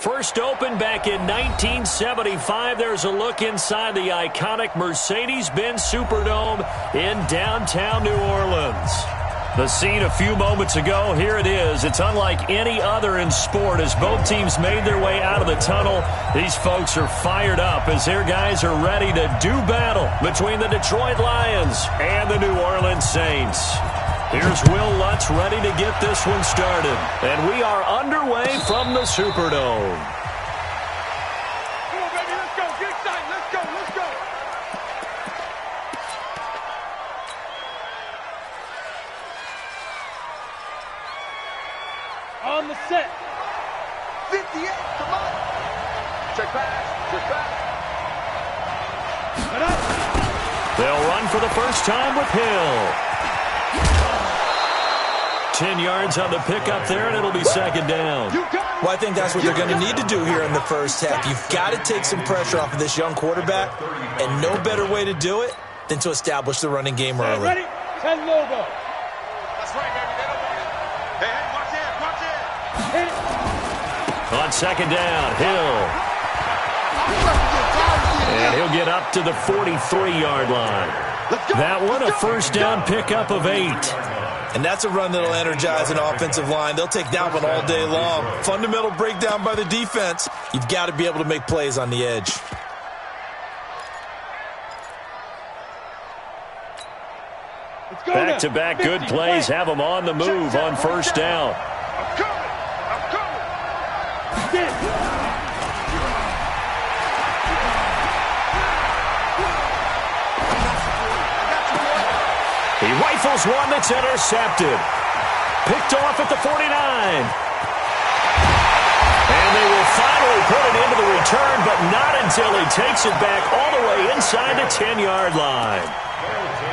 First opened back in 1975. There's a look inside the iconic Mercedes-Benz Superdome in downtown New Orleans. The scene a few moments ago, here it is. It's unlike any other in sport as both teams made their way out of the tunnel. These folks are fired up as their guys are ready to do battle between the Detroit Lions and the New Orleans Saints. Here's Will Lutz ready to get this one started. And we are underway from the Superdome. Come on, baby, let's go. Get excited. Let's go. Let's go. On the set. 58, come on. Check pass. Check pass. Get up. They'll run for the first time with Hill. 10 yards on the pickup there, and it'll be second down. Well, I think that's what they're going to need to do here in the first half. You've got to take some pressure off of this young quarterback, and no better way to do it than to establish the running game early. Ready? 10 logo. That's right, baby. They don't want it. Hey, watch it. Watch it. Hit it. On second down, Hill. And he'll get up to the 43-yard line. That one, a first down pickup of 8. And that's a run that'll energize an offensive line. They'll take that one all day long. Fundamental breakdown by the defense. You've got to be able to make plays on the edge. Back-to-back good plays have them on the move on first down. I'm coming. I'm coming. Get it. He rifles one that's intercepted. Picked off at the 49. And they will finally put it into the return, but not until he takes it back all the way inside the 10-yard line.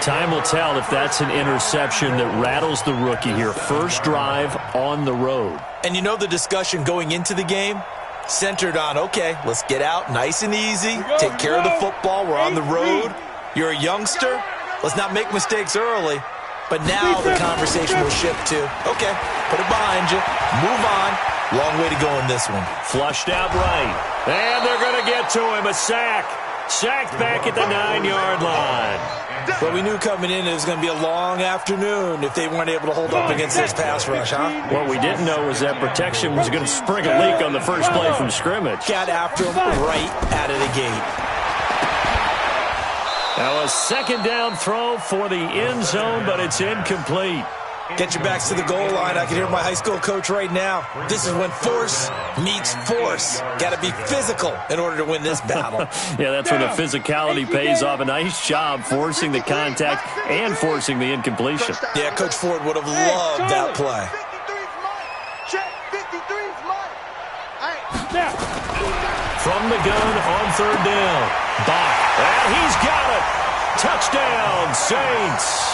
Time will tell if that's an interception that rattles the rookie here. First drive on the road. And you know the discussion going into the game? Centered on, okay, let's get out nice and easy. Take care of the football. We're on the road. You're a youngster. Let's not make mistakes early. But now the conversation will shift to, okay, put it behind you. Move on. Long way to go in this one. Flushed out right. And they're going to get to him. A sack. Sacked back at the 9-yard line. But we knew coming in it was going to be a long afternoon if they weren't able to hold up against this pass rush, huh? What we didn't know was that protection was going to spring a leak on the first play from scrimmage. Got after him right out of the gate. Now a second down throw for the end zone, but it's incomplete. Get your backs to the goal line. I can hear my high school coach right now. This is when force meets force. Got to be physical in order to win this battle. Yeah, that's where the physicality pays off. A nice job forcing the contact and forcing the incompletion. Yeah, Coach Ford would have loved that play. 53's mine. Check. 53's mine. Snap. From the gun on third down. Bach. And he's got it. Touchdown, Saints.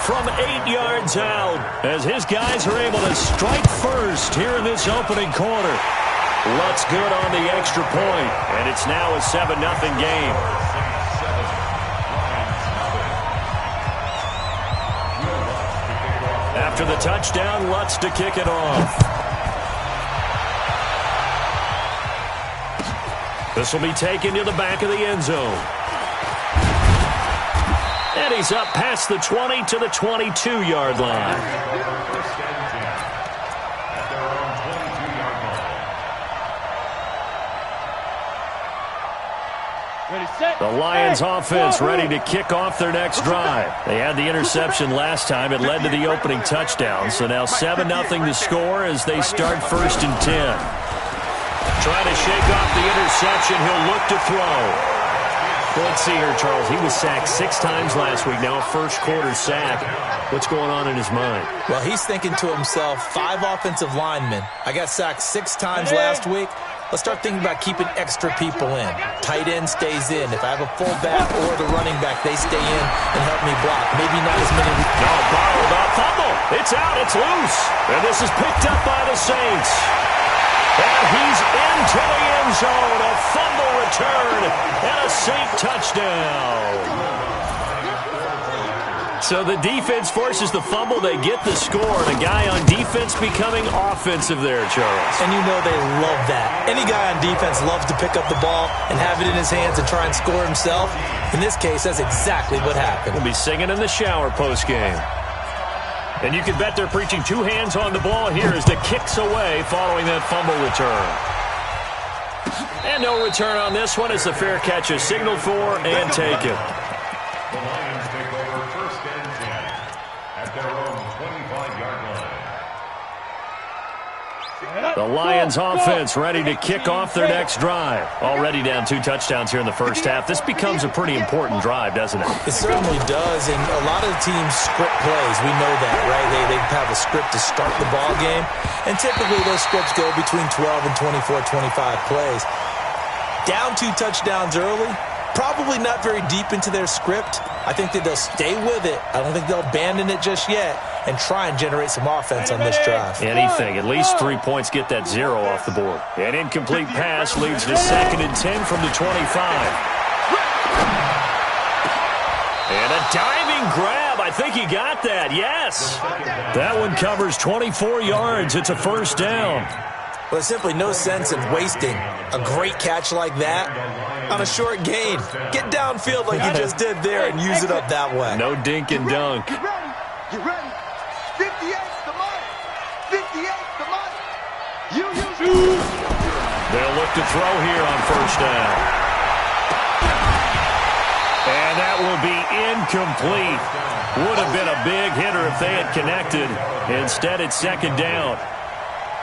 From 8 yards out, as his guys are able to strike first here in this opening quarter. Lutz good on the extra point, and it's now a 7-0 game. After the touchdown, Lutz to kick it off. This will be taken to the back of the end zone. And he's up past the 20 to the 22-yard line. The Lions offense ready to kick off their next drive. They had the interception last time. It led to the opening touchdown. So now 7-0 to score as they start first and 10. Trying to shake off the interception. He'll look to throw. Well, let's see here, Charles. He was sacked 6 times last week. Now a first-quarter sack. What's going on in his mind? Well, he's thinking to himself, 5 offensive linemen. I got sacked 6 times last week. Let's start thinking about keeping extra people in. Tight end stays in. If I have a fullback or the running back, they stay in and help me block. Maybe not as many. No, borrowed off. Fumble. It's out. It's loose. And this is picked up by the Saints. And he's into the end zone. A fumble return and a Saint touchdown. So the defense forces the fumble. They get the score. And a guy on defense becoming offensive there, Charles. And you know they love that. Any guy on defense loves to pick up the ball and have it in his hands and try and score himself. In this case, that's exactly what happened. We'll be singing in the shower post-game. And you can bet they're preaching two hands on the ball here as the kick's away following that fumble return. And no return on this one as the fair catch is signaled for and taken. The Lions take over 1st and 10 at their own 25-yard line. The Lions offense ready to kick off their next drive. Already down 2 touchdowns here in the first half. This becomes a pretty important drive, doesn't it? It certainly does, and a lot of the teams script plays. We know that, right? They have a script to start the ball game, and typically those scripts go between 12 and 24, 25 plays. Down 2 touchdowns early, probably not very deep into their script. I think that they'll stay with it. I don't think they'll abandon it just yet and try and generate some offense on this drive. Anything. At least 3 points get that 0 off the board. An incomplete pass leads to 2nd and 10 from the 25. And a diving grab. I think he got that. Yes. That one covers 24 yards. It's a first down. Well, there's simply no sense in wasting a great catch like that on a short gain. Get downfield like you just did there and use it up that way. No dink and dunk. Get ready. Get ready. 58's the mark. 58's the mark. They'll look to throw here on first down. And that will be incomplete. Would have been a big hitter if they had connected. Instead, it's 2nd down.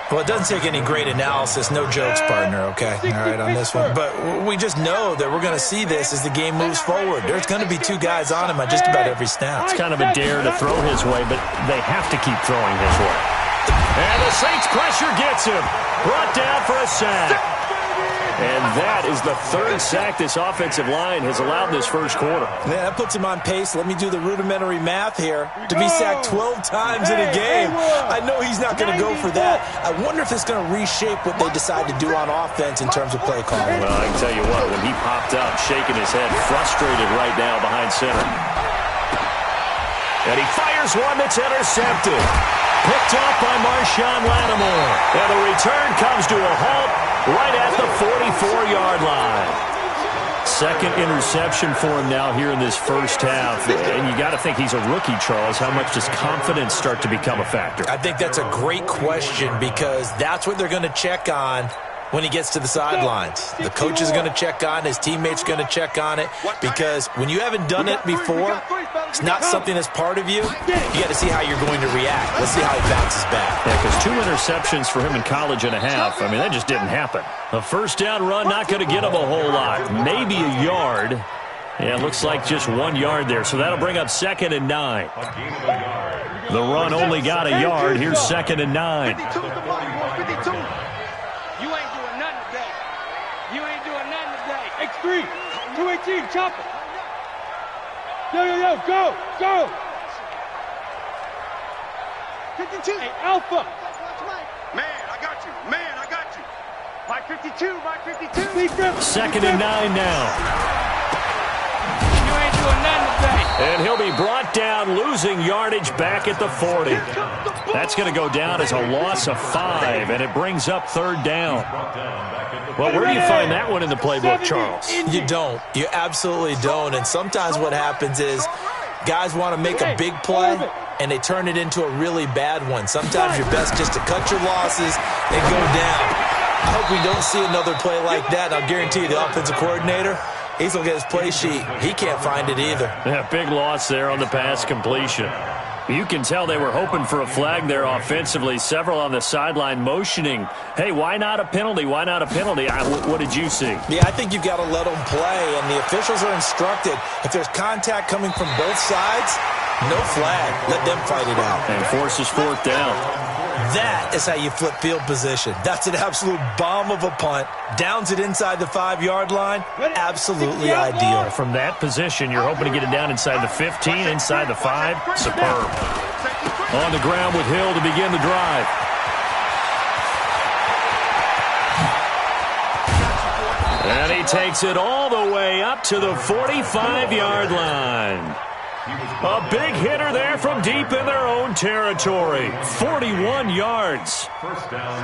Well, it doesn't take any great analysis. No jokes, partner, okay? All right, on this one. But we just know that we're going to see this as the game moves forward. There's going to be 2 guys on him on just about every snap. It's kind of a dare to throw his way, but they have to keep throwing his way. And the Saints pressure gets him. Brought down for a sack. And that is the 3rd sack this offensive line has allowed this first quarter. Yeah, that puts him on pace. Let me do the rudimentary math here. To be sacked 12 times in a game, I know he's not going to go for that. I wonder if it's going to reshape what they decide to do on offense in terms of play calling. Well, I can tell you what, when he popped up, shaking his head, frustrated right now behind center. And he fires one that's intercepted. Picked off by Marshawn Lattimore. And the return comes to a halt right at the 44-yard line. 2nd interception for him now here in this first half. And you got to think he's a rookie, Charles. How much does confidence start to become a factor? I think that's a great question because that's what they're going to check on when he gets to the sidelines. The coach is going to check on, his teammates going to check on it, because when you haven't done it before, it's not something that's part of you. You got to see how you're going to react. Let's see how he bounces back. Yeah, because 2 interceptions for him in college and a half, I mean, that just didn't happen. A first down run, not going to get him a whole lot. Maybe a yard. Yeah, it looks like just 1 yard there, so that'll bring up 2nd and 9. The run only got a yard. Here's 2nd and 9. 52's the mark. 52. X3, 218, chop it. Yo, go. 52. Hey, Alpha. Man, I got you. My 52. 2nd and 9 now. You ain't doing nothing today. And he'll be brought down, losing yardage back at the 40. That's going to go down as a loss of 5, and it brings up 3rd down. Well, where do you find that one in the playbook, Charles? You don't. You absolutely don't. And sometimes what happens is guys want to make a big play, and they turn it into a really bad one. Sometimes you're best just to cut your losses and go down. I hope we don't see another play like that. I'll guarantee you the offensive coordinator, he's going to get his play sheet. He can't find it either. Yeah, big loss there on the pass completion. You can tell they were hoping for a flag there offensively. Several on the sideline motioning, hey, why not a penalty? Why not a penalty? What did you see? Yeah, I think you've got to let them play, and the officials are instructed. If there's contact coming from both sides, no flag. Let them fight it out. And forces 4th down. That is how you flip field position. That's an absolute bomb of a punt. Downs it inside the 5-yard line. Absolutely ideal. From that position, you're hoping to get it down inside the 15, inside the 5. Superb. On the ground with Hill to begin the drive. And he takes it all the way up to the 45-yard line. A big hitter there from deep in their own territory. 41 yards.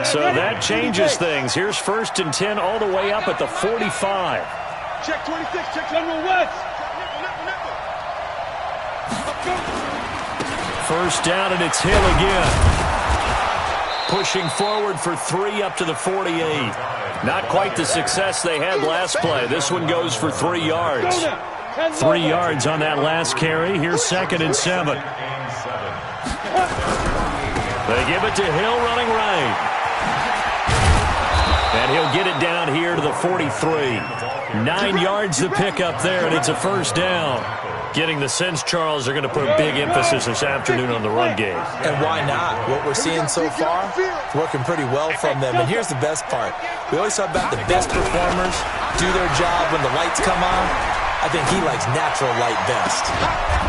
So that changes things. Here's 1st and 10 all the way up at the 45. Check 26, check General West. 1st down, and it's Hill again. Pushing forward for 3 up to the 48. Not quite the success they had last play. This one goes for 3 yards. 3 yards on that last carry. Here's 2nd and 7. They give it to Hill running right. And he'll get it down here to the 43. 9 yards to pick up there, and it's a 1st down. Getting the sense, Charles, are going to put a big emphasis this afternoon on the run game. And why not? What we're seeing so far, working pretty well from them. And here's the best part. We always talk about the best performers do their job when the lights come on. I think he likes natural light best.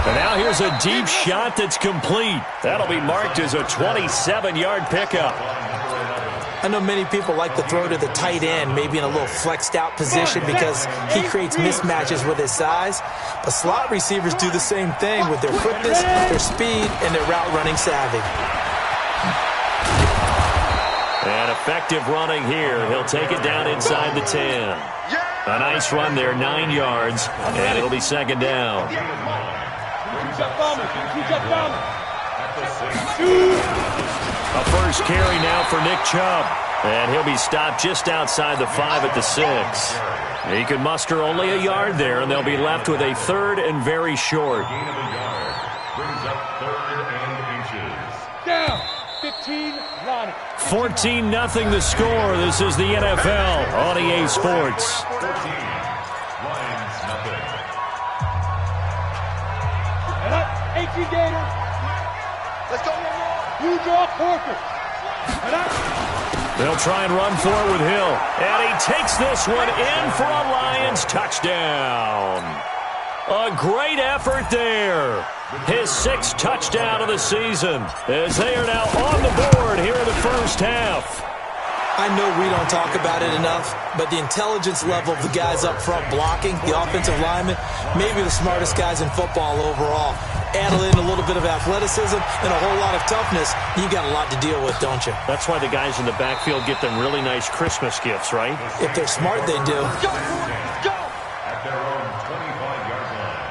And now here's a deep shot that's complete. That'll be marked as a 27-yard pickup. I know many people like to throw to the tight end, maybe in a little flexed out position because he creates mismatches with his size. But slot receivers do the same thing with their quickness, their speed, and their route running savvy. And effective running here. He'll take it down inside the 10. A nice run there, 9 yards, and it'll be 2nd down. A 1st carry now for Nick Chubb. And he'll be stopped just outside the 5 at the 6. He could muster only a yard there, and they'll be left with a 3rd and very short. Gain of a yard. Brings up 3rd and inches. Down. 15, Lonnie. 14-0 the score. This is the NFL on EA Sports. 14. Lions, nothing. And up. 18 Gator. Let's go, You draw Porter. And up. They'll try and run for it with Hill. And he takes this one in for a Lions touchdown. A great effort there. His 6th touchdown of the season as they are now on the board here in the 1st half. I know we don't talk about it enough, but the intelligence level of the guys up front blocking, the offensive linemen, maybe the smartest guys in football overall. Add in a little bit of athleticism and a whole lot of toughness, you got a lot to deal with, don't you? That's why the guys in the backfield get them really nice Christmas gifts, right? If they're smart, they do. Go! Go! At their own 25-yard line.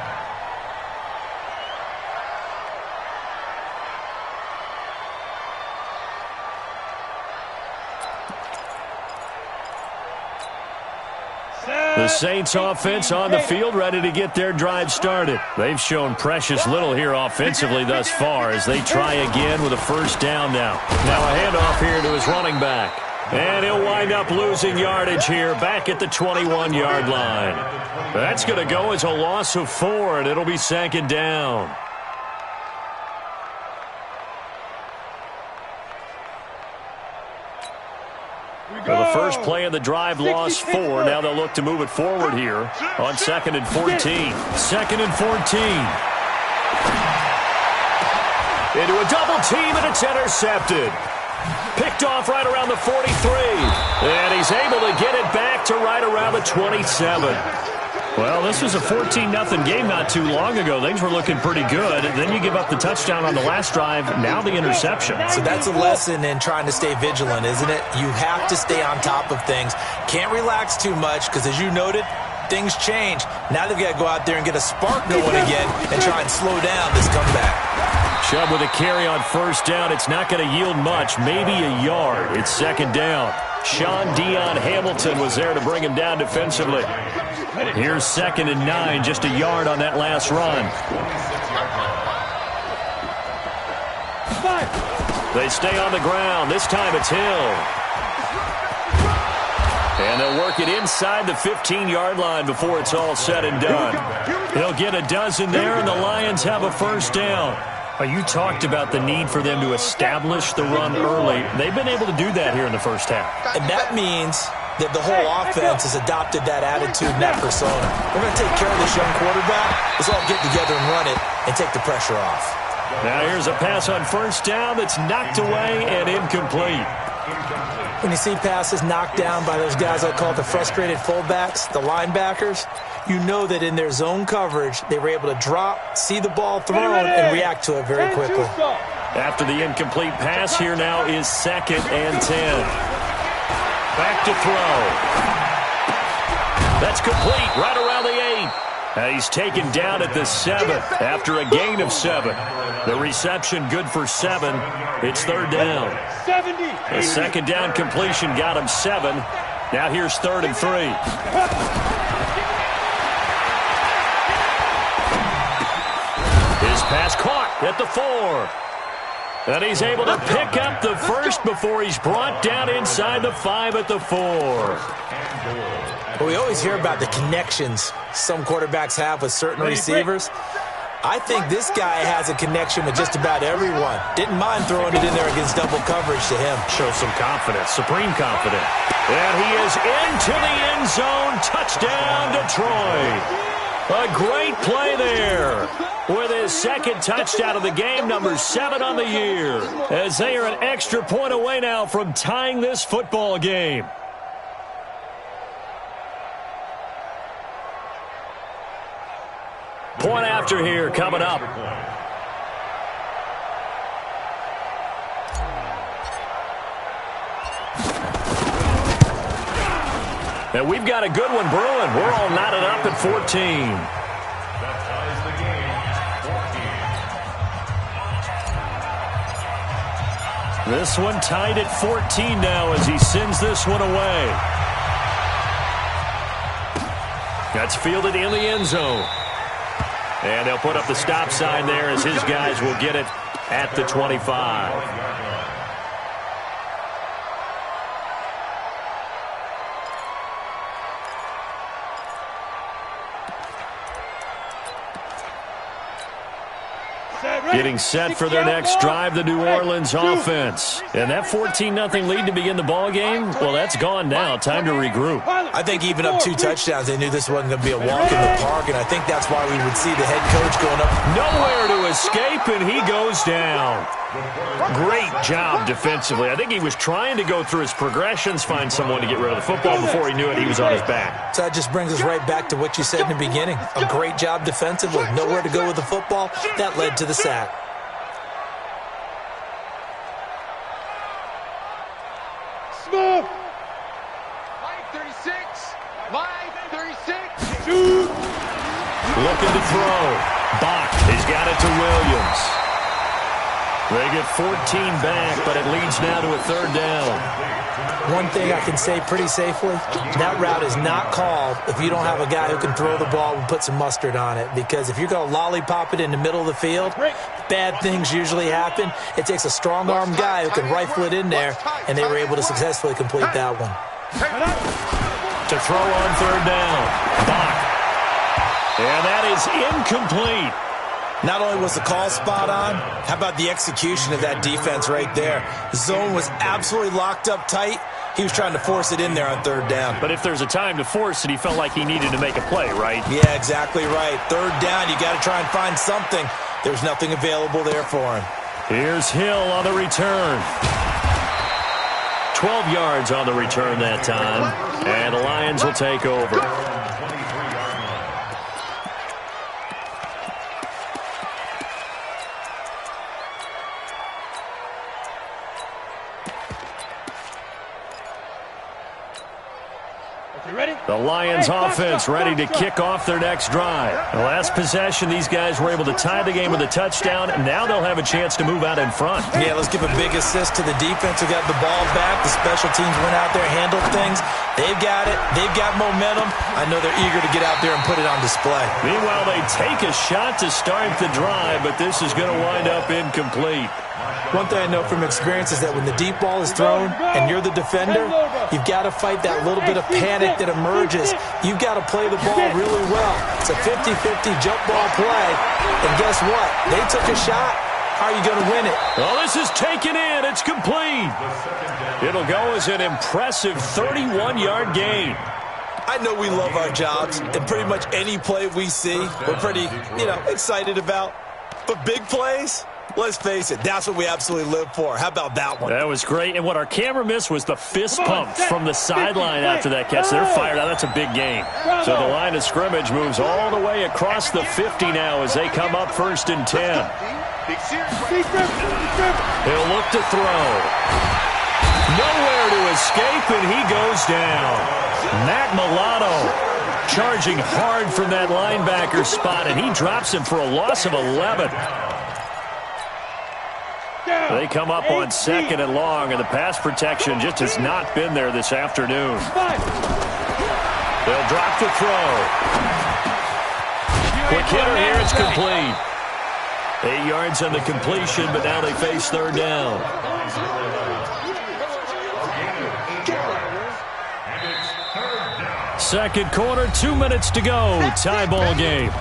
The Saints offense on the field, ready to get their drive started. They've shown precious little here offensively thus far as they try again with a 1st down now. Now a handoff here to his running back. And he'll wind up losing yardage here back at the 21-yard line. That's going to go as a loss of 4, and it'll be 2nd down. Well, the first play of the drive lost 4. Now they'll look to move it forward here on 2nd and 14. 2nd and 14. Into a double team, and it's intercepted. Picked off right around the 43. And he's able to get it back to right around the 27. Well, this was a 14-0 game not too long ago. Things were looking pretty good. Then you give up the touchdown on the last drive. Now the interception. So that's a lesson in trying to stay vigilant, isn't it? You have to stay on top of things. Can't relax too much because, as you noted, things change. Now they've got to go out there and get a spark going again and try and slow down this comeback. Chubb with a carry on 1st down. It's not going to yield much, maybe a yard. It's 2nd down. Sean Dion Hamilton was there to bring him down defensively. Here's 2nd and 9, just a yard on that last run. They stay on the ground. This time it's Hill. And they'll work it inside the 15-yard line before it's all said and done. He'll get a dozen there, and the Lions have a 1st down. You talked about the need for them to establish the run early. They've been able to do that here in the 1st half. And that means that the whole offense has adopted that attitude and that persona. We're going to take care of this young quarterback. Let's all get together and run it and take the pressure off. Now here's a pass on 1st down that's knocked away and incomplete. When you see passes knocked down by those guys I call the frustrated fullbacks, the linebackers, you know that in their zone coverage, they were able to drop, see the ball thrown, and react to it very quickly. After the incomplete pass, here now is 2nd and 10. Back to throw. That's complete right around the 8. And he's taken down at the 7th after a gain of 7. The reception good for 7. It's 3rd down. The 2nd down completion got him 7. Now here's 3rd and 3. His pass caught at the 4. And he's able to pick up the 1st before he's brought down inside the 5 at the 4. Well, we always hear about the connections some quarterbacks have with certain receivers. I think this guy has a connection with just about everyone. Didn't mind throwing it in there against double coverage to him. Shows some confidence, supreme confidence. And he is into the end zone. Touchdown, Detroit. A great play there with his 2nd touchdown of the game, number 7 on the year, as they are an extra point away now from tying this football game. Point after here coming up. And we've got a good one brewing. We're all knotted up at 14. That ties the game, 14. This one tied at 14 now as he sends this one away. That's fielded in the end zone. And they'll put up the stop sign there as his guys will get it at the 25. Getting set for their next drive, the New Orleans offense. And that 14-0 lead to begin the ball game, well, that's gone now. Time to regroup. I think even up 2 touchdowns, they knew this wasn't going to be a walk in the park, and I think that's why we would see the head coach going up. Nowhere to escape, and he goes down. Great job defensively. I think he was trying to go through his progressions, find someone to get rid of the football. Before he knew it, he was on his back. So that just brings us right back to what you said in the beginning. A great job defensively. Nowhere to go with the football. That led to the sack. Smith! Line 36. Line 36. Looking to throw. Bach has got it to Williams. They get 14 back, but it leads now to a 3rd down. One thing I can say pretty safely, that route is not called if you don't have a guy who can throw the ball and put some mustard on it. Because if you're going to lollipop it in the middle of the field, bad things usually happen. It takes a strong-armed guy who can rifle it in there, and they were able to successfully complete that one. To throw on 3rd down. Bach. And that is incomplete. Not only was the call spot on, how about the execution of that defense right there? The zone was absolutely locked up tight. He was trying to force it in there on 3rd down. But if there's a time to force it, he felt like he needed to make a play, right? Yeah, exactly right. 3rd down, you got to try and find something. There's nothing available there for him. Here's Hill on the return. 12 yards on the return that time. And the Lions will take over. The Lions offense ready to kick off their next drive. The last possession, these guys were able to tie the game with a touchdown. Now they'll have a chance to move out in front. Yeah, let's give a big assist to the defense who got the ball back. The special teams went out there, handled things. They've got it. They've got momentum. I know they're eager to get out there and put it on display. Meanwhile, they take a shot to start the drive, but this is going to wind up incomplete. One thing I know from experience is that when the deep ball is thrown and you're the defender, you've got to fight that little bit of panic that emerges. You've got to play the ball really well. It's a 50-50 jump ball play. And guess what? They took a shot. How are you going to win it? Well, this is taken in. It's complete. It'll go as an impressive 31-yard gain. I know we love our jobs, and pretty much any play we see, we're pretty, excited about. But big plays, Let's face it, that's what we absolutely live for. How about that one? That was great. And what our camera missed was the fist pump from the sideline after that catch. They're fired out. That's a big game. So the line of scrimmage moves all the way across the 50 now as they come up 1st and 10. He'll look to throw. Nowhere to escape, and he goes down. Matt Milano charging hard from that linebacker spot, and he drops him for a loss of 11. They come up on 2nd and long, and the pass protection just has not been there this afternoon. They'll drop to throw. Quick hitter here, it's complete. 8 yards on the completion, but now they face 3rd down. Second quarter, 2 minutes to go. Tie ball game.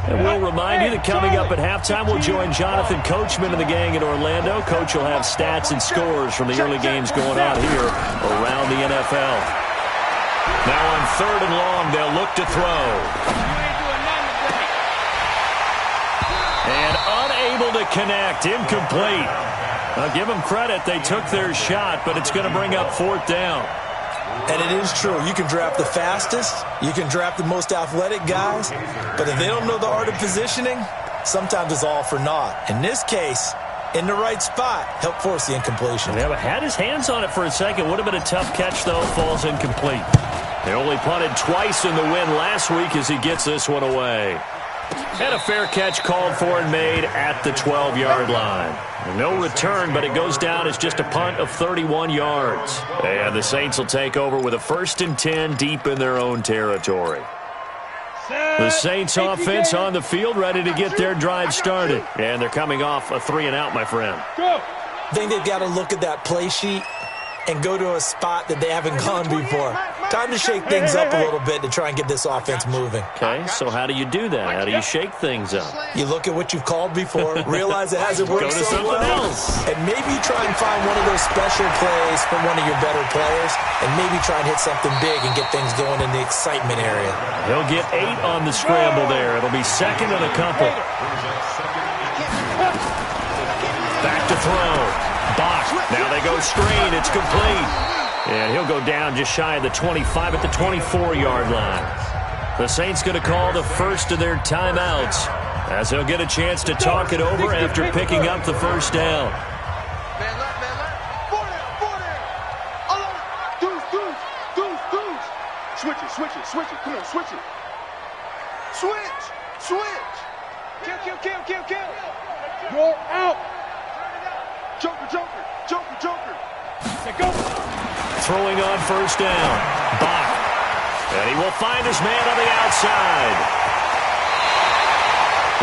And we'll remind you that coming up at halftime, we'll join Jonathan Coachman and the gang in Orlando. Coach will have stats and scores from the early games going on here around the NFL. Now on 3rd and long, they'll look to throw. And unable to connect, incomplete. I'll give them credit. They took their shot, but it's going to bring up 4th down. And it is true. You can draft the fastest. You can draft the most athletic guys. But if they don't know the art of positioning, sometimes it's all for naught. In this case, in the right spot, help force the incompletion. Yeah, but had his hands on it for a second. Would have been a tough catch, though. Falls incomplete. They only punted twice in the win last week as he gets this one away. And a fair catch called for and made at the 12-yard line. No return, but it goes down as just a punt of 31 yards. And the Saints will take over with a 1st and 10 deep in their own territory. The Saints offense on the field ready to get their drive started. And they're coming off a 3-and-out, my friend. I think they've got to look at that play sheet and go to a spot that they haven't gone before. Time to shake things up a little bit to try and get this offense moving. Okay, so how do you do that? How do you shake things up? You look at what you've called before, realize it hasn't worked so well, and maybe try and find one of those special plays from one of your better players, and maybe try and hit something big and get things going in the excitement area. He'll get 8 on the scramble there. It'll be 2nd and a couple. Back to throw. Bach. Now they go screen. It's complete. And he'll go down just shy of the 25 at the 24-yard line. The Saints going to call the first of their timeouts as they'll get a chance to talk it over after picking up the 1st down. Man left. 4 down. Deuce. Switch it. Come on, switch it. Switch. Kill. You're out. Joker. Go. Throwing on 1st down. Bach. And he will find his man on the outside.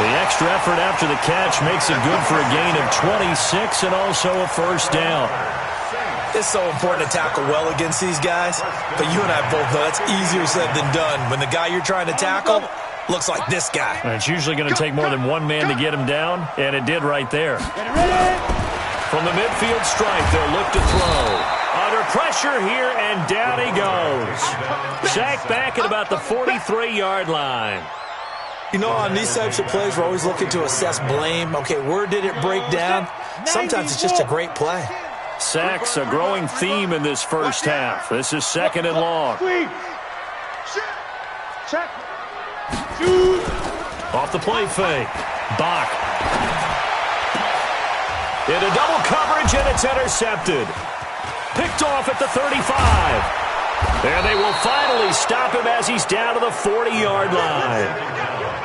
The extra effort after the catch makes it good for a gain of 26 and also a 1st down. It's so important to tackle well against these guys, but you and I both know that's easier said than done when the guy you're trying to tackle looks like this guy. And it's usually going to take more than one man to get him down, and it did right there. From the midfield stripe, they'll look to throw. Under pressure here, and down he goes. Sacked back at about the 43-yard line. You know, on these types of plays, we're always looking to assess blame. Okay, where did it break down? Sometimes it's just a great play. Sacks, a growing theme in this first half. This is 2nd and long. Check. Off the play fake. Bach. Into double coverage, and it's intercepted. Picked off at the 35. And they will finally stop him as he's down to the 40-yard line.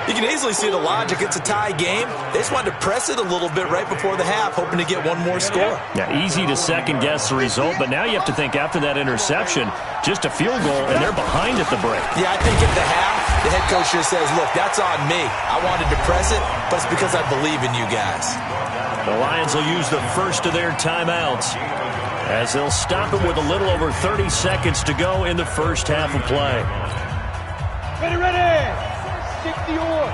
You can easily see the logic. It's a tie game. They just wanted to press it a little bit right before the half, hoping to get one more score. Yeah, easy to second-guess the result, but now you have to think after that interception, just a field goal, and they're behind at the break. Yeah, I think at the half, the head coach just says, look, that's on me. I wanted to press it, but it's because I believe in you guys. The Lions will use the first of their timeouts as they'll stop him with a little over 30 seconds to go in the first half of play. Ready. 60 on.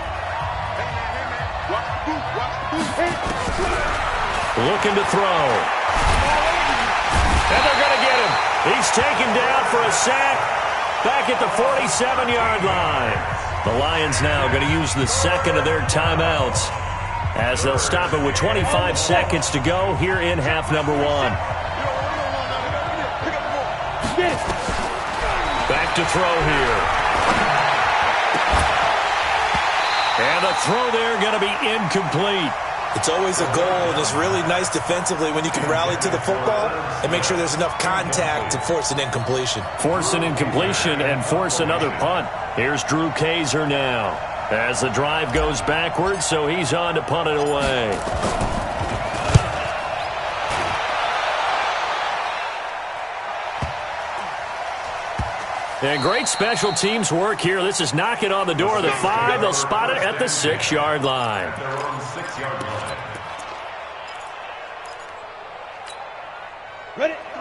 Looking to throw. And they're going to get him. He's taken down for a sack back at the 47-yard line. The Lions now going to use the second of their timeouts as they'll stop it with 25 seconds to go here in half number one. Back to throw here. And the throw there going to be incomplete. It's always a goal, and it's really nice defensively when you can rally to the football and make sure there's enough contact to force an incompletion. Force an incompletion and force another punt. Here's Drew Kaiser now as the drive goes backwards, so he's on to punt it away. And great special teams work here. This is knocking on the door of the 5. They'll spot it at the 6-yard line.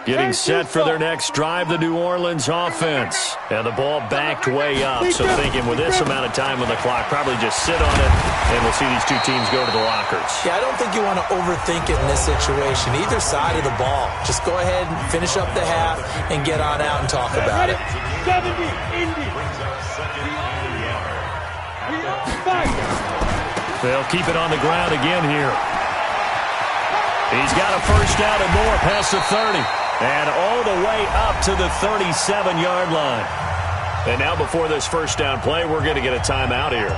Getting set for their next drive, the New Orleans offense. And the ball backed way up. So thinking with this amount of time on the clock, probably just sit on it, and we'll see these two teams go to the lockers. Yeah, I don't think you want to overthink it in this situation. Either side of the ball. Just go ahead and finish up the half and get on out and talk about it. 70, Indy. They'll keep it on the ground again here. He's got a first down and more past the 30. And all the way up to the 37-yard line. And now before this first down play, we're going to get a timeout here.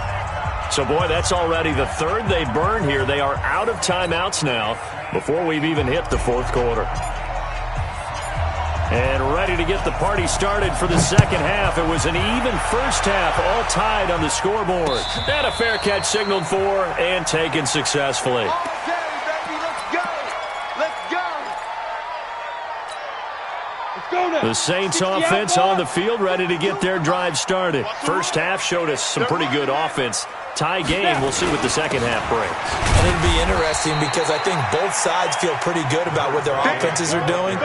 So, boy, that's already the third they burned here. They are out of timeouts now before we've even hit the fourth quarter. And ready to get the party started for the second half. It was an even first half, all tied on the scoreboard. And a fair catch signaled for and taken successfully. The Saints offense on the field, ready to get their drive started. First half showed us some pretty good offense. Tie game. We'll see what the second half brings. And it'll be interesting because I think both sides feel pretty good about what their offenses are doing.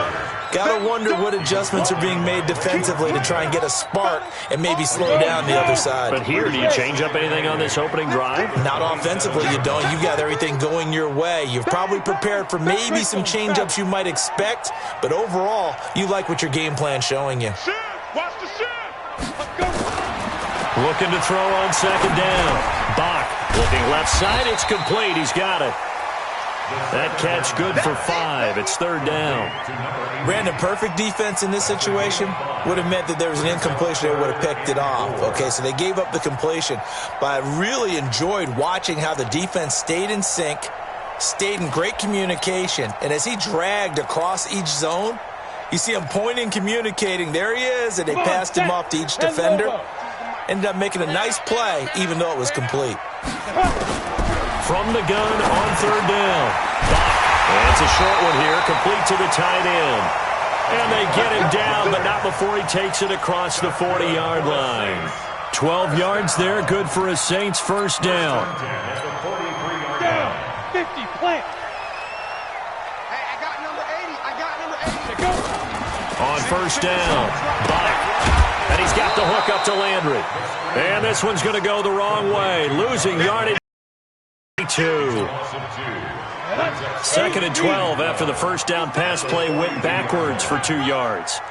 Got to wonder what adjustments are being made defensively to try and get a spark and maybe slow down the other side. But here, do you change up anything on this opening drive? Not offensively, you don't. You've got everything going your way. You've probably prepared for maybe some change-ups you might expect, but overall, you like what your game plan's showing you. Watch the shit. Let's go. Looking to throw on second down. Bach looking left side. It's complete. He's got it. That catch good for 5. It's third down. Brandon, perfect defense in this situation would have meant that there was an incompletion. They would have picked it off. Okay, so they gave up the completion. But I really enjoyed watching how the defense stayed in sync, stayed in great communication. And as he dragged across each zone, you see him pointing, communicating. There he is, and they passed him off to each defender. Ended up making a nice play, even though it was complete. From the gun on third down. Bach. And it's a short one here, complete to the tight end. And they get him down, but not before he takes it across the 40-yard line. 12 yards there, good for a Saints first down. Down. 50, plant. Hey, I got number 80. On first down, Bach. And he's got the hook up to Landry. And this one's going to go the wrong way. Losing yardage. 2. Second and 12 after the first down pass play went backwards for 2 yards.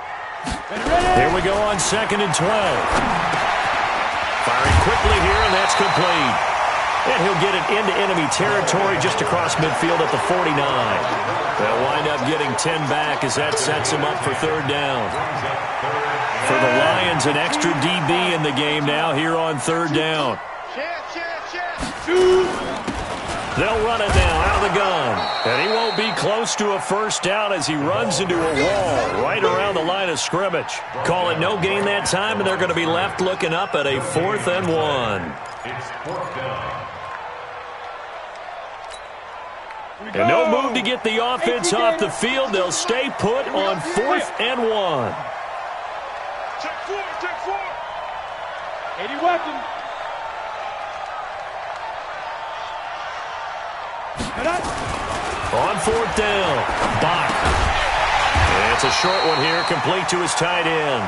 Here we go on second and 12. Firing quickly here, and that's complete. And he'll get it into enemy territory just across midfield at the 49. They'll wind up getting 10 back as that sets him up for third down. For the Lions, an extra DB in the game now here on third down. They'll run it now out of the gun. And he won't be close to a first down as he runs into a wall right around the line of scrimmage. Call it no gain that time, and they're going to be left looking up at a 4th and 1. It's 4th down. And no move to get the offense off the field. They'll stay put on 4th and 1. Check 4. 80 weapon. On 4th down, Bach. And it's a short one here, complete to his tight end.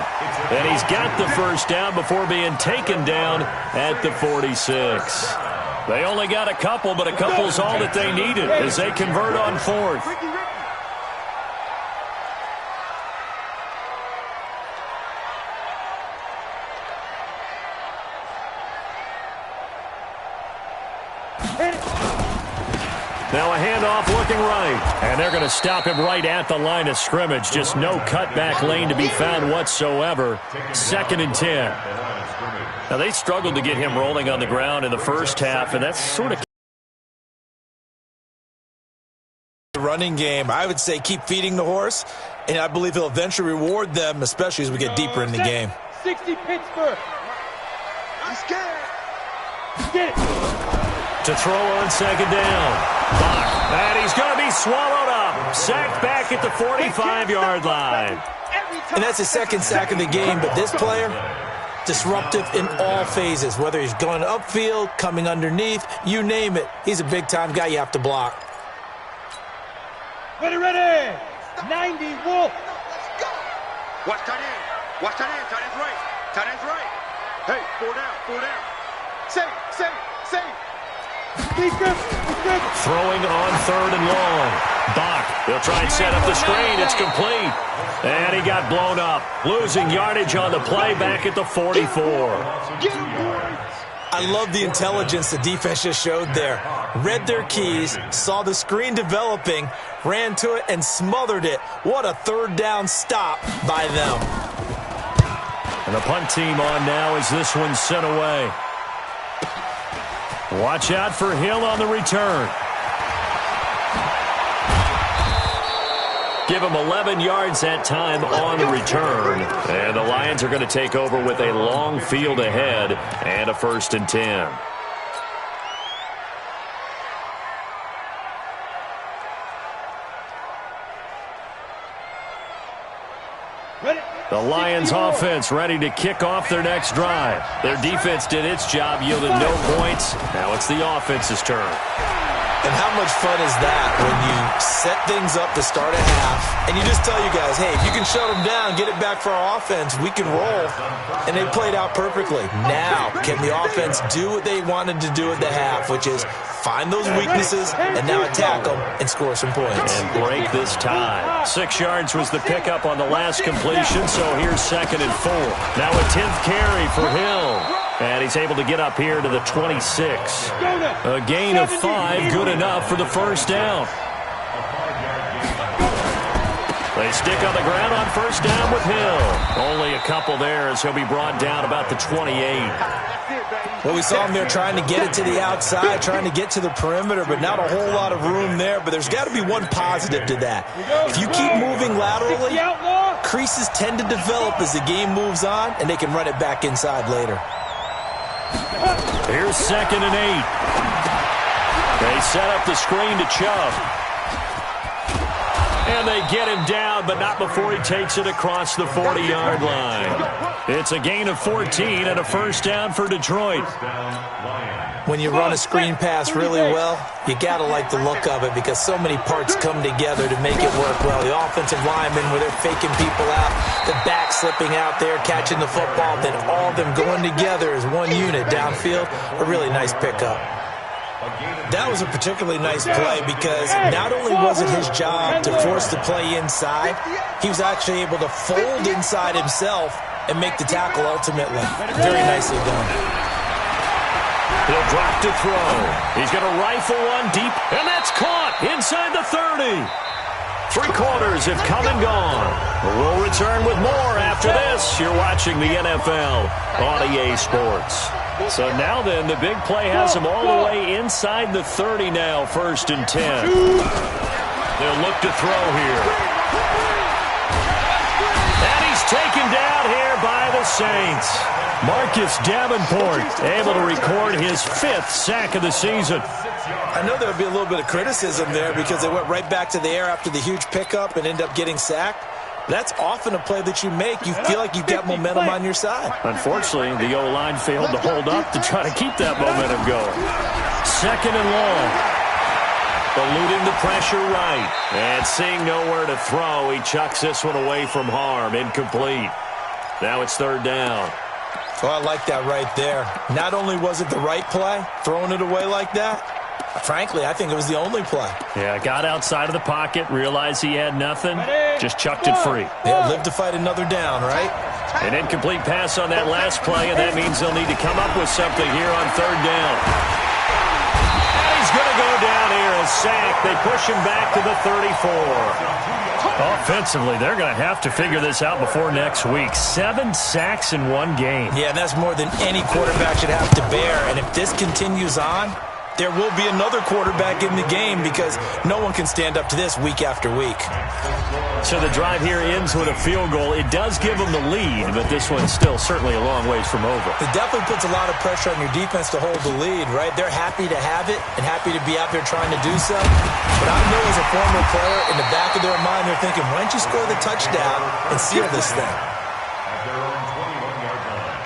And he's got the first down before being taken down at the 46. They only got a couple, but a couple's all that they needed as they convert on 4th. Now a handoff looking right. And they're going to stop him right at the line of scrimmage. Just no cutback lane to be found whatsoever. 2nd and 10. Now they struggled to get him rolling on the ground in the first half, and that's sort of the running game. I would say keep feeding the horse, and I believe he'll eventually reward them, especially as we get deeper in the game. 60 Pittsburgh. I'm scared. Get it. to throw on 2nd down. Bach, and he's going to be swallowed up. Sacked back at the 45-yard line. And that's his 2nd sack of the game, but this player, disruptive in all phases, whether he's going upfield, coming underneath, you name it. He's a big-time guy you have to block. Ready, ready. 90, Wolf. Let's go. Watch tight end. Watch tight end. Tight end's right. Tight end's right. Hey, 4 down, 4 down. Save. Throwing on 3rd and long. Bach, they'll try and set up the screen. It's complete. And he got blown up. Losing yardage on the play back at the 44. I love the intelligence the defense just showed there. Read their keys, saw the screen developing, ran to it, and smothered it. What a 3rd down stop by them. And the punt team on now as this one's sent away. Watch out for Hill on the return. Give him 11 yards that time on the return. And the Lions are going to take over with a long field ahead and a 1st and 10. The Lions offense ready to kick off their next drive. Their defense did its job, yielded no points. Now it's the offense's turn. And how much fun is that when you set things up to start a half and you just tell you guys, hey, if you can shut them down, get it back for our offense, we can roll. And they played out perfectly. Now, can the offense do what they wanted to do at the half, which is find those weaknesses and now attack them and score some points. And break this tie. 6 yards was the pickup on the last completion, so here's 2nd and 4. Now a 10th carry for Hill. And he's able to get up here to the 26. A gain of 5, good enough for the 1st down. They stick on the ground on 1st down with Hill. Only a couple there as he'll be brought down about the 28. Well, we saw him there trying to get it to the outside, trying to get to the perimeter, but not a whole lot of room there. But there's got to be one positive to that. If you keep moving laterally, creases tend to develop as the game moves on, and they can run it back inside later. Here's 2nd and 8. They set up the screen to Chubb. And they get him down, but not before he takes it across the 40-yard line. It's a gain of 14 and a 1st down for Detroit. When you run a screen pass really well, you got to like the look of it because so many parts come together to make it work well. The offensive linemen, where they're faking people out, the back slipping out there, catching the football, then all of them going together as one unit downfield. A really nice pickup. That was a particularly nice play because not only was it his job to force the play inside, he was actually able to fold inside himself and make the tackle ultimately. Very nicely done. He'll drop to throw. He's going to rifle one deep, and that's caught inside the 30. 3 quarters have come and gone. We'll return with more after this. You're watching the NFL on EA Sports. So now then, the big play has him all the way inside the 30 now, 1st and 10. They'll look to throw here. And he's taken down here by the Saints. Marcus Davenport able to record his 5th sack of the season. I know there would be a little bit of criticism there because they went right back to the air after the huge pickup and end up getting sacked. That's often a play that you make. You feel like you've got momentum on your side. Unfortunately, the O-line failed to hold up to try to keep that momentum going. 2nd and long. Eluding the pressure right. And seeing nowhere to throw, he chucks this one away from harm. Incomplete. Now it's 3rd down. Oh, I like that right there. Not only was it the right play, throwing it away like that, frankly, I think it was the only play. Yeah, got outside of the pocket, realized he had nothing, just chucked it free. Yeah, live to fight another down, right? An incomplete pass on that last play, and that means they'll need to come up with something here on 3rd down. And he's going to go down here and sack. They push him back to the 34. Offensively, they're going to have to figure this out before next week. 7 sacks in one game. Yeah, that's more than any quarterback should have to bear. And if this continues on, there will be another quarterback in the game because no one can stand up to this week after week. So the drive here ends with a field goal. It does give them the lead, but this one's still certainly a long ways from over. It definitely puts a lot of pressure on your defense to hold the lead, right? They're happy to have it and happy to be out there trying to do so. But I know as a former player, in the back of their mind, they're thinking, why don't you score the touchdown and seal this thing? At their own 21-yard line.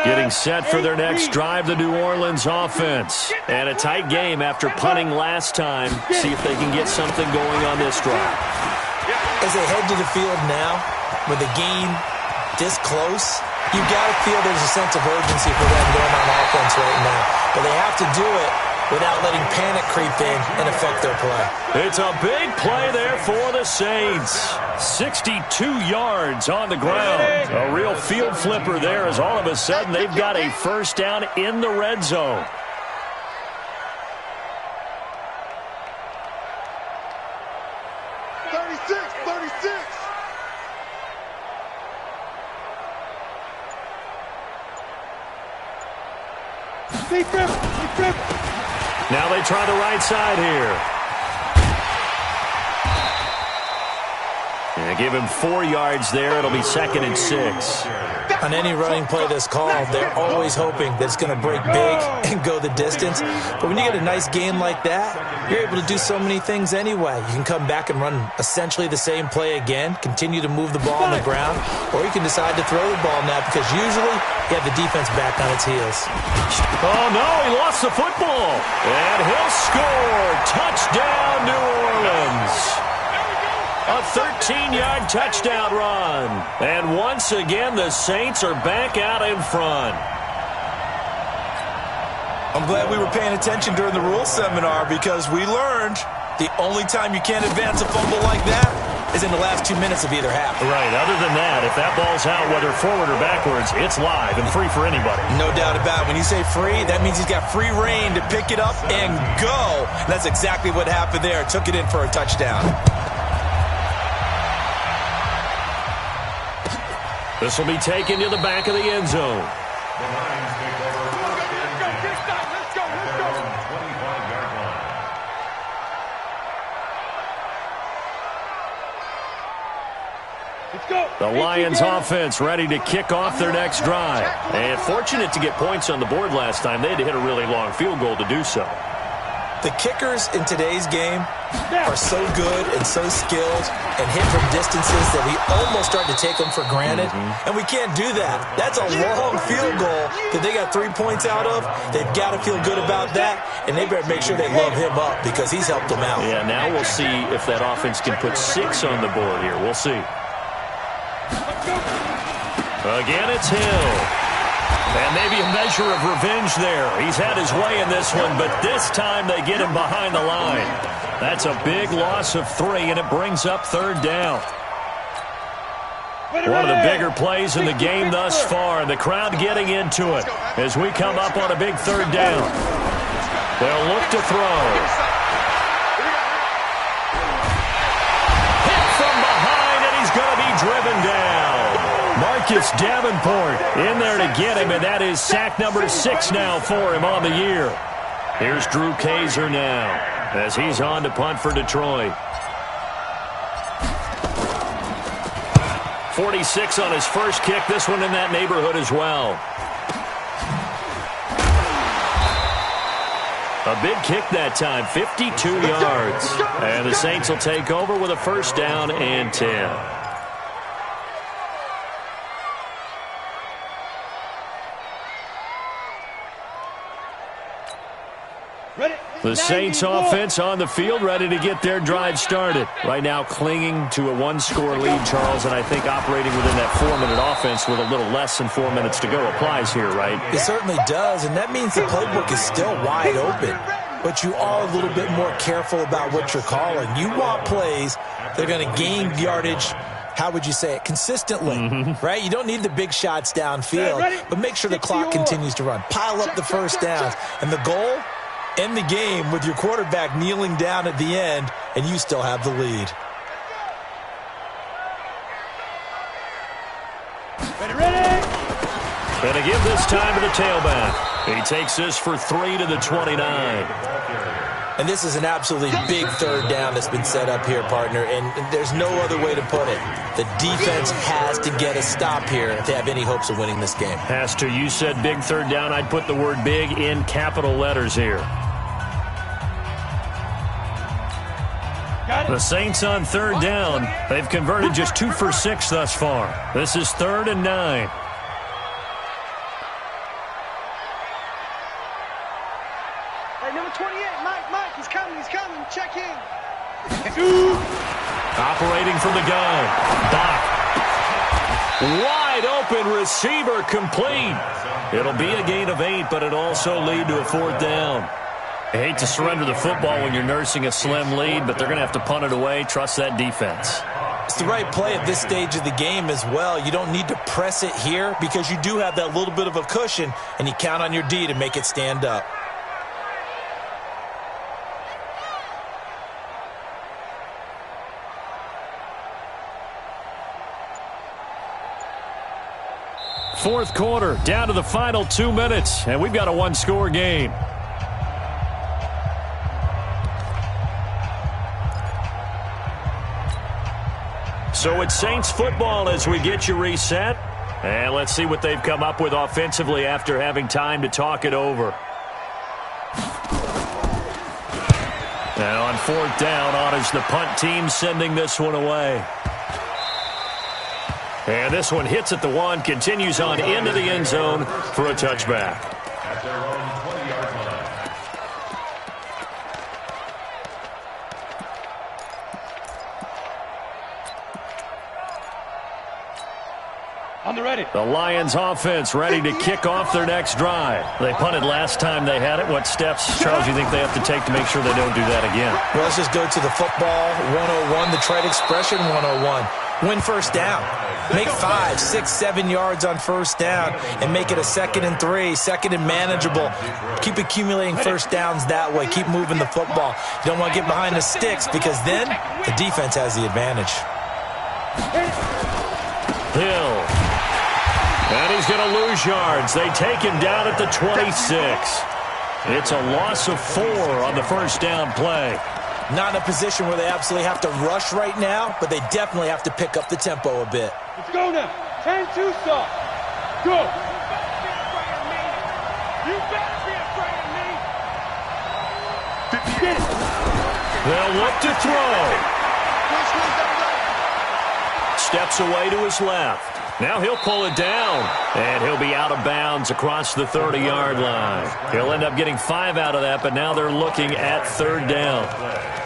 Getting set for their next drive, the New Orleans offense. And a tight game after punting last time. See if they can get something going on this drive. As they head to the field now, with the game this close, you got to feel there's a sense of urgency for them going on offense right now. But they have to do it without letting panic creep in and affect their play. It's a big play there for the Saints. 62 yards on the ground. A real field flipper there as all of a sudden they've got a first down in the red zone. Now they try the right side here. And they give him 4 yards there. It'll be 2nd and 6. On any running play that's called, they're always hoping that it's going to break big and go the distance. But when you get a nice game like that, you're able to do so many things anyway. You can come back and run essentially the same play again, continue to move the ball on the ground, or you can decide to throw the ball now because usually you have the defense back on its heels. Oh, no, he lost the football. And he'll score. Touchdown, New Orleans. A 13-yard touchdown run. And once again, the Saints are back out in front. I'm glad we were paying attention during the rules seminar because we learned the only time you can't advance a fumble like that is in the last 2 minutes of either half. Right. Other than that, if that ball's out, whether forward or backwards, it's live and free for anybody. No doubt about it. When you say free, that means he's got free reign to pick it up and go. And that's exactly what happened there. Took it in for a touchdown. This will be taken to the back of the end zone. The Lions take over first and 10 at their own 25-yard line. The Lions offense ready to kick off their next drive. And fortunate to get points on the board last time. They had to hit a really long field goal to do so. The kickers in today's game are so good and so skilled and hit from distances that we almost start to take them for granted. And we can't do that. That's a long field goal that they got 3 points out of. They've got to feel good about that, and they better make sure they love him up because he's helped them out. Yeah, now we'll see if that offense can put 6 on the board here. We'll see. Again, it's Hill. And maybe a measure of revenge there. He's had his way in this one, but this time they get him behind the line. That's a big loss of 3, and it brings up 3rd down. One of the bigger plays in the game thus far. The crowd getting into it as we come up on a big 3rd down. They'll look to throw. Hit from behind, and he's going to be driven down. Marcus Davenport in there to get him, and that is sack number 6 now for him on the year. Here's Drew Kaiser now as he's on to punt for Detroit. 46 on his first kick. This one in that neighborhood as well. A big kick that time, 52 yards. And the Saints will take over with a 1st down and 10. The Saints offense on the field, ready to get their drive started. Right now clinging to a 1-score lead, Charles, and I think operating within that 4-minute offense with a little less than 4 minutes to go applies here, right? It certainly does, and that means the playbook is still wide open. But you are a little bit more careful about what you're calling. You want plays that are going to gain yardage how would you say it, consistently, right? You don't need the big shots downfield, but make sure the clock continues to run. Pile up the first downs. And the goal, end the game with your quarterback kneeling down at the end, and you still have the lead. Gonna give this time to the tailback. He takes this for 3 to the 29. And this is an absolutely big third down that's been set up here, partner, and there's no other way to put it. The defense has to get a stop here if they have any hopes of winning this game. Has to. You said big third down. I'd put the word big in capital letters here. The Saints on third down. They've converted just 2 for 6 thus far. This is 3rd and 9. Hey, number 28, Mike, he's coming, check in. Operating from the gun. Bach. Wide open receiver complete. It'll be a gain of 8, but it'll also lead to a 4th down. I hate to surrender the football when you're nursing a slim lead, but they're going to have to punt it away. Trust that defense. It's the right play at this stage of the game as well. You don't need to press it here because you do have that little bit of a cushion, and you count on your D to make it stand up. Fourth quarter, down to the final 2 minutes, and we've got a one-score game. So it's Saints football as we get you reset. And let's see what they've come up with offensively after having time to talk it over. And on 4th down, on is the punt team sending this one away. And this one hits at the 1, continues on into the end zone for a touchback. At their own 20-yard line. On the ready. The Lions offense ready to kick off their next drive. They punted last time they had it. What steps, Charles, do you think they have to take to make sure they don't do that again? Well, let's just go to the football 101, the trade expression 101. Win first down. Make 5, 6, 7 yards on first down and make it a 2nd and 3, 2nd and manageable. Keep accumulating first downs that way. Keep moving the football. You don't want to get behind the sticks because then the defense has the advantage. Hill. And he's going to lose yards. They take him down at the 26. It's a loss of 4 on the first down play. Not in a position where they absolutely have to rush right now, but they definitely have to pick up the tempo a bit. Let's go now. 10-2 stop. Go. You better be afraid of me. Get it. They'll look to throw. Steps away to his left. Now he'll pull it down, and he'll be out of bounds across the 30-yard line. He'll end up getting 5 out of that, but now they're looking at 3rd down.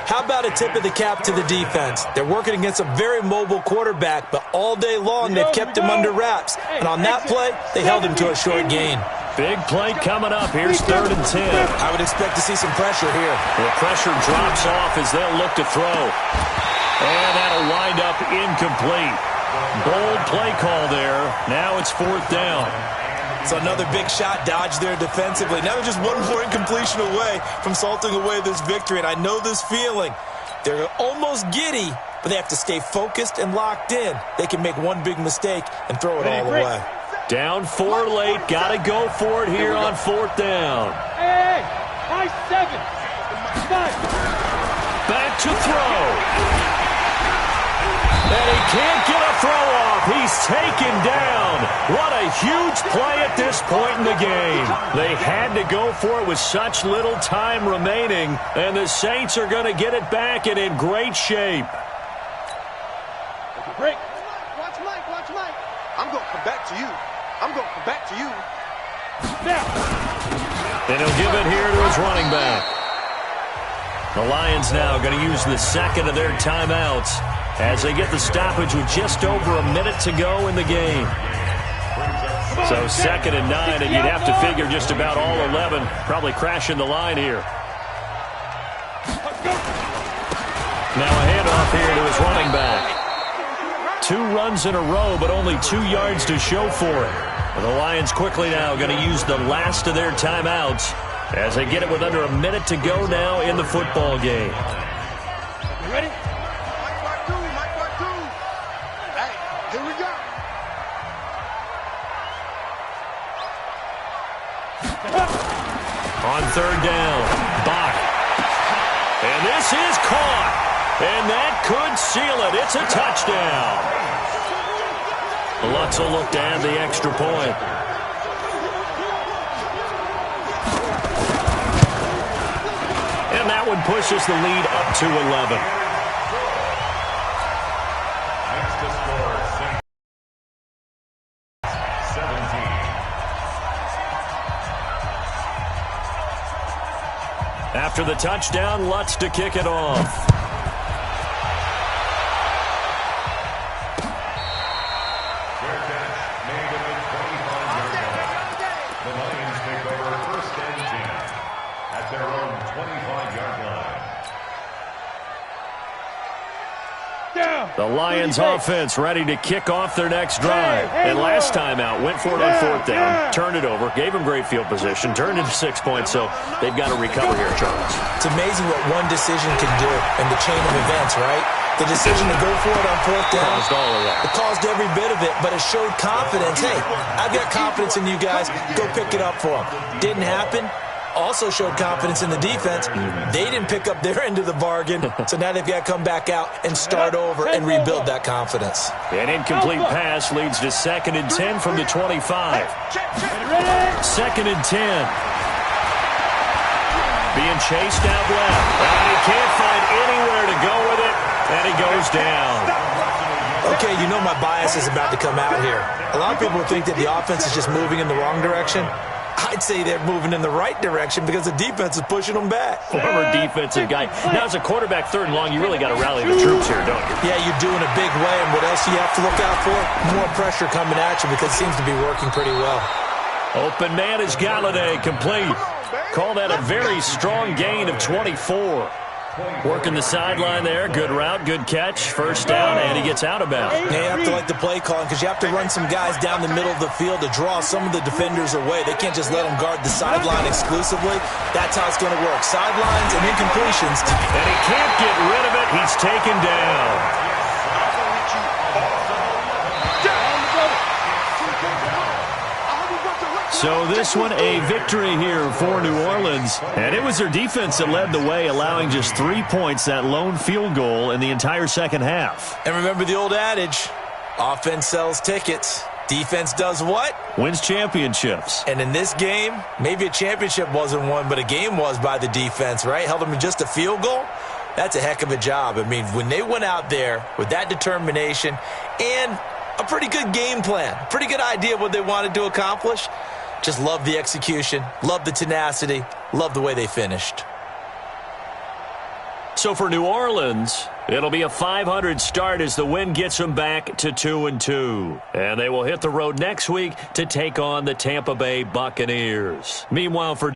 How about a tip of the cap to the defense? They're working against a very mobile quarterback, but all day long they've kept him under wraps. And on that play, they held him to a short gain. Big play coming up. Here's 3rd and 10. I would expect to see some pressure here. The pressure drops off as they'll look to throw. And that'll wind up incomplete. Bold play call there. Now it's 4th down. So another big shot dodged there defensively. Now they're just one more incompletion away from salting away this victory. And I know this feeling. They're almost giddy, but they have to stay focused and locked in. They can make one big mistake and throw it all away. Down 4 late. Got to go for it here on 4th down. Hey, high 7. 5. Back to throw. And he can't get a throw off. He's taken down. What a huge play at this point in the game. They had to go for it with such little time remaining, and the Saints are going to get it back and in great shape. Break. Watch Mike. I'm going to come back to you. Now. And he'll give it here to his running back. The Lions now going to use the second of their timeouts as they get the stoppage with just over a minute to go in the game. So 2nd and 9, and you'd have to figure just about all 11 probably crashing the line here. Now a handoff here to his running back. 2 runs in a row, but only 2 yards to show for it. And the Lions quickly now going to use the last of their timeouts as they get it with under a minute to go now in the football game. You ready? Mike 2. Hey, here we go. On 3rd down, Bach. And this is caught. And that could seal it. It's a touchdown. Lutz will look to add the extra point. And that one pushes the lead up to 11. Next to score, Saints 17. After the touchdown, Lutz to kick it off. Fair catch made at the 25-yard line. The Lions take over 1st and 10 at their own 25-yard line. Down. The Lions offense ready to kick off their next drive. And last time out, went for it on 4th down, turned it over, gave them great field position, turned into 6 points, so they've got to recover here, Charles. It's amazing what one decision can do in the chain of events, right? The decision to go for it on 4th down, Caused all of that. it caused every bit of it, but it showed confidence. Hey, I've got confidence in you guys. Go pick it up for them. Didn't happen. Also showed confidence in the defense. They didn't pick up their end of the bargain, so now they've got to come back out and start over and rebuild that confidence. An incomplete pass leads to 2nd and 10 from the 25. 2nd and 10. Being chased out left. And he can't find anywhere to go with it, and he goes down. Okay, you know my bias is about to come out here. A lot of people think that the offense is just moving in the wrong direction. I'd say they're moving in the right direction because the defense is pushing them back. Former defensive guy. Now, as a quarterback 3rd and long, you really got to rally the troops here, don't you? Yeah, you do in a big way, and what else do you have to look out for? More pressure coming at you because it seems to be working pretty well. Open man is Galladay, complete. Call that a very strong gain of 24. Working the sideline there. Good route, good catch. 1st down, and he gets out of bounds. Now you have to like the play calling because you have to run some guys down the middle of the field to draw some of the defenders away. They can't just let them guard the sideline exclusively. That's how it's going to work. Sidelines and incompletions. And he can't get rid of it. He's taken down. So this one a victory here for New Orleans. And it was their defense that led the way, allowing just 3 points, that lone field goal in the entire 2nd half. And remember the old adage, offense sells tickets. Defense does what? Wins championships. And in this game, maybe a championship wasn't won, but a game was by the defense, right? Held them to just a field goal. That's a heck of a job. I mean, when they went out there with that determination and a pretty good game plan, pretty good idea of what they wanted to accomplish, just love the execution, love the tenacity, love the way they finished. So for New Orleans, it'll be a 500 start as the win gets them back to 2-2. And they will hit the road next week to take on the Tampa Bay Buccaneers. Meanwhile, for